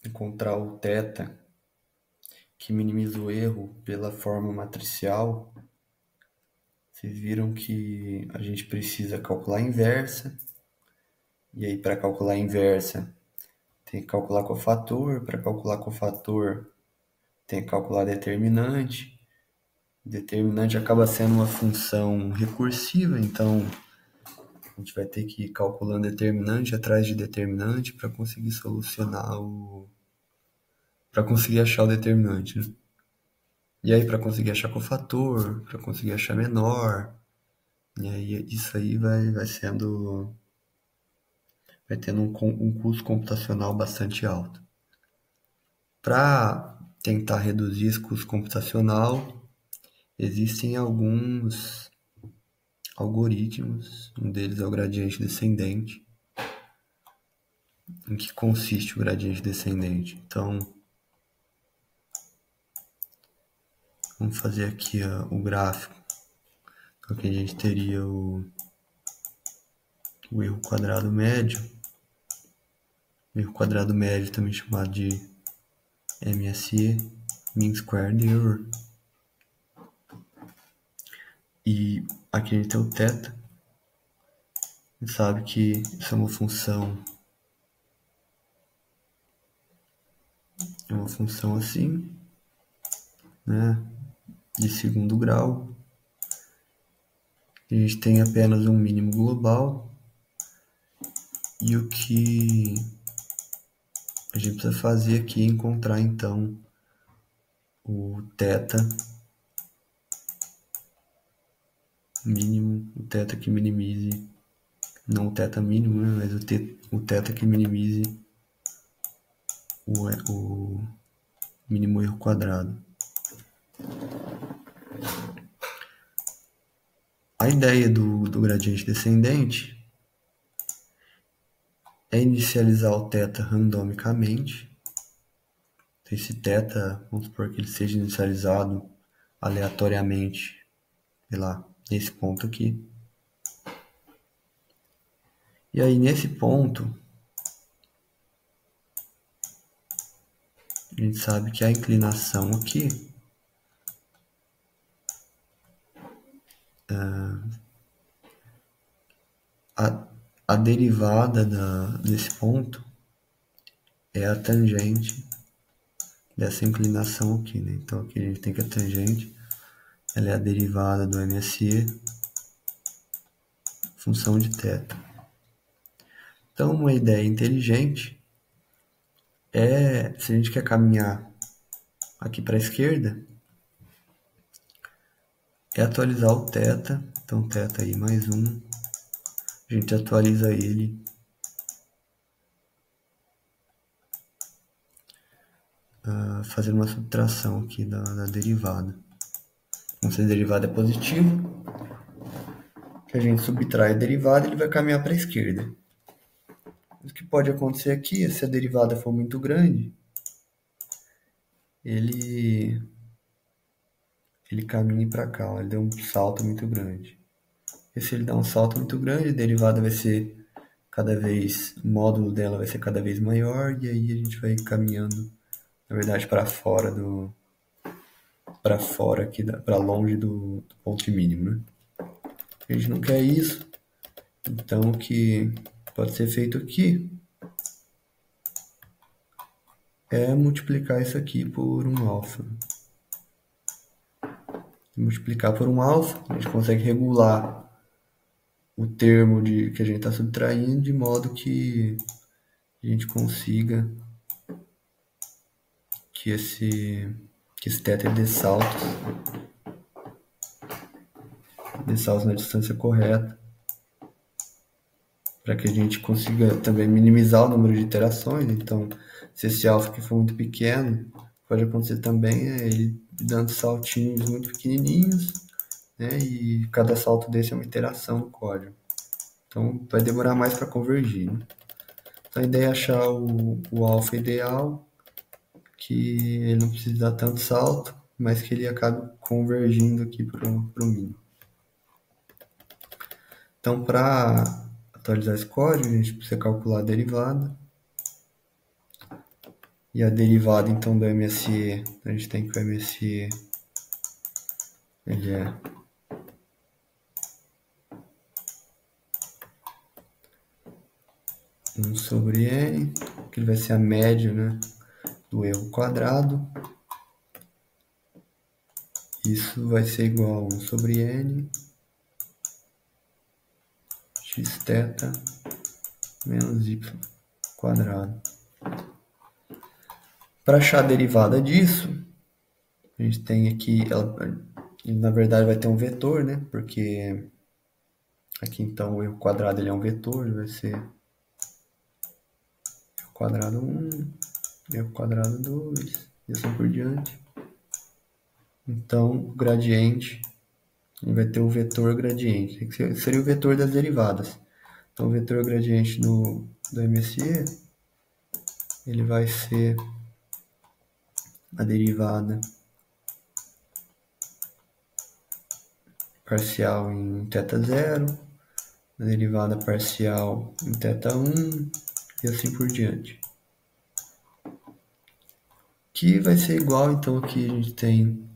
Encontrar o θ que minimiza o erro pela forma matricial, vocês viram que a gente precisa calcular a inversa, e aí para calcular a inversa tem que calcular cofator, para calcular cofator tem que calcular determinante. Determinante acaba sendo uma função recursiva, então a gente vai ter que ir calculando determinante atrás de determinante para conseguir para conseguir achar o determinante, né? E aí para conseguir achar cofator, para conseguir achar menor, e aí isso aí vai tendo um custo computacional bastante alto. Para tentar reduzir esse custo computacional, existem alguns algoritmos, um deles é o gradiente descendente. Em que consiste o gradiente descendente? Então, vamos fazer aqui o gráfico. Então, aqui a gente teria o erro quadrado médio. O erro quadrado médio, também chamado de MSE, Mean Squared Error. E aqui a gente tem o θ. A gente sabe que isso é uma função assim, né, de segundo grau. A gente tem apenas um mínimo global. E o que a gente precisa fazer aqui é encontrar então o θ mínimo, o θ que minimize, não o θ mínimo, né, mas o θ que minimize o mínimo erro quadrado. A ideia do gradiente descendente é inicializar o θ randomicamente. Esse θ, vamos supor que ele seja inicializado aleatoriamente, sei lá, nesse ponto aqui. E aí, nesse ponto, a gente sabe que a inclinação aqui a derivada desse ponto é a tangente dessa inclinação aqui, né? Então aqui a gente tem que a tangente, ela é a derivada do MSE, função de θ. Então uma ideia inteligente é, se a gente quer caminhar aqui para a esquerda, é atualizar o θ. Então θ aí mais 1, a gente atualiza ele fazendo uma subtração aqui da derivada. Então, se a derivada é positiva, que a gente subtrai a derivada, ele vai caminhar para a esquerda. O que pode acontecer aqui é, se a derivada for muito grande, ele caminha para cá, ele deu um salto muito grande. E se ele dá um salto muito grande, a derivada vai ser o módulo dela vai ser cada vez maior, e aí a gente vai caminhando, na verdade, para fora aqui, para longe do ponto mínimo, né? A gente não quer isso, então o que pode ser feito aqui é multiplicar isso aqui por um alfa. Multiplicar por um alfa, a gente consegue regular o termo que a gente está subtraindo de modo que a gente consiga que esse θ dê saltos na distância correta, para que a gente consiga também minimizar o número de iterações. Então, se esse alfa aqui for muito pequeno, pode acontecer também ele dando saltinhos muito pequenininhos, né? E cada salto desse é uma iteração no código. Então, vai demorar mais para convergir, né? Então, a ideia é achar o alfa ideal, que ele não precisa dar tanto salto, mas que ele acabe convergindo aqui para o mínimo. Então, para atualizar esse código, a gente precisa calcular a derivada. E a derivada, então, do MSE, a gente tem que o MSE, ele é um sobre N, que ele vai ser a média, né, do erro quadrado. Isso vai ser igual a 1 sobre N x θ menos y quadrado. Para achar a derivada disso, a gente tem aqui, na verdade vai ter um vetor, né? Porque aqui então o erro quadrado ele é um vetor, ele vai ser erro quadrado 1, erro quadrado 2, e assim por diante. Então, o gradiente, ele vai ter o vetor gradiente, que seria o vetor das derivadas. Então, o vetor gradiente do MSE, ele vai ser a derivada parcial em θ0, a derivada parcial em θ1 e assim por diante. Que vai ser igual, então aqui a gente tem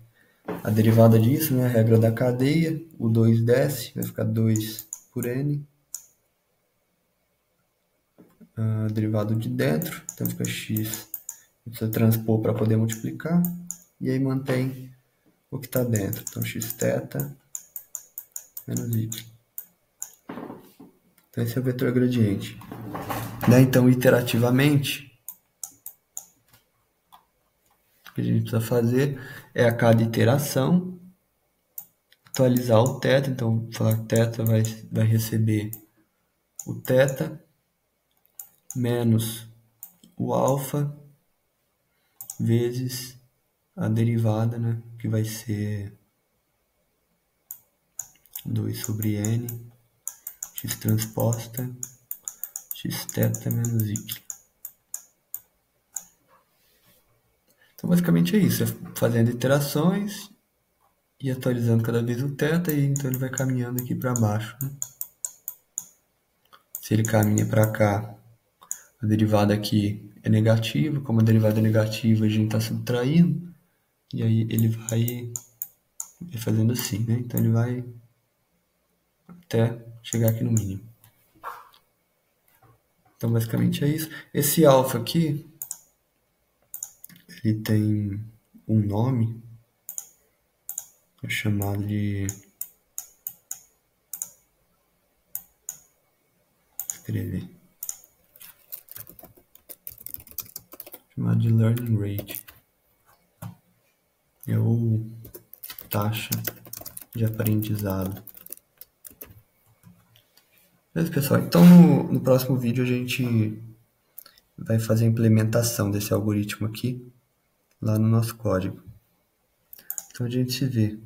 a derivada disso, né? A regra da cadeia, o 2 desce, vai ficar 2 por n. A derivada de dentro, então fica x, precisa transpor para poder multiplicar, e aí mantém o que está dentro, então xθ menos y. Então esse é o vetor gradiente. Daí, então, iterativamente, o que a gente precisa fazer é a cada iteração atualizar o θ, então falar que θ vai receber o θ menos o alfa vezes a derivada, né, que vai ser 2 sobre n x transposta xθ menos y. Então basicamente é isso, é fazendo iterações e atualizando cada vez o θ, e então ele vai caminhando aqui para baixo, né? Se ele caminha para cá, a derivada aqui é negativa, como a derivada é negativa a gente está subtraindo, e aí ele vai fazendo assim, né? Então ele vai até chegar aqui no mínimo. Então basicamente é isso. Esse alfa aqui, ele tem um nome, é chamado de... escrever. Chamado de learning rate. É o taxa de aprendizado. Beleza, pessoal? Então no próximo vídeo a gente vai fazer a implementação desse algoritmo aqui lá no nosso código. Então a gente se vê.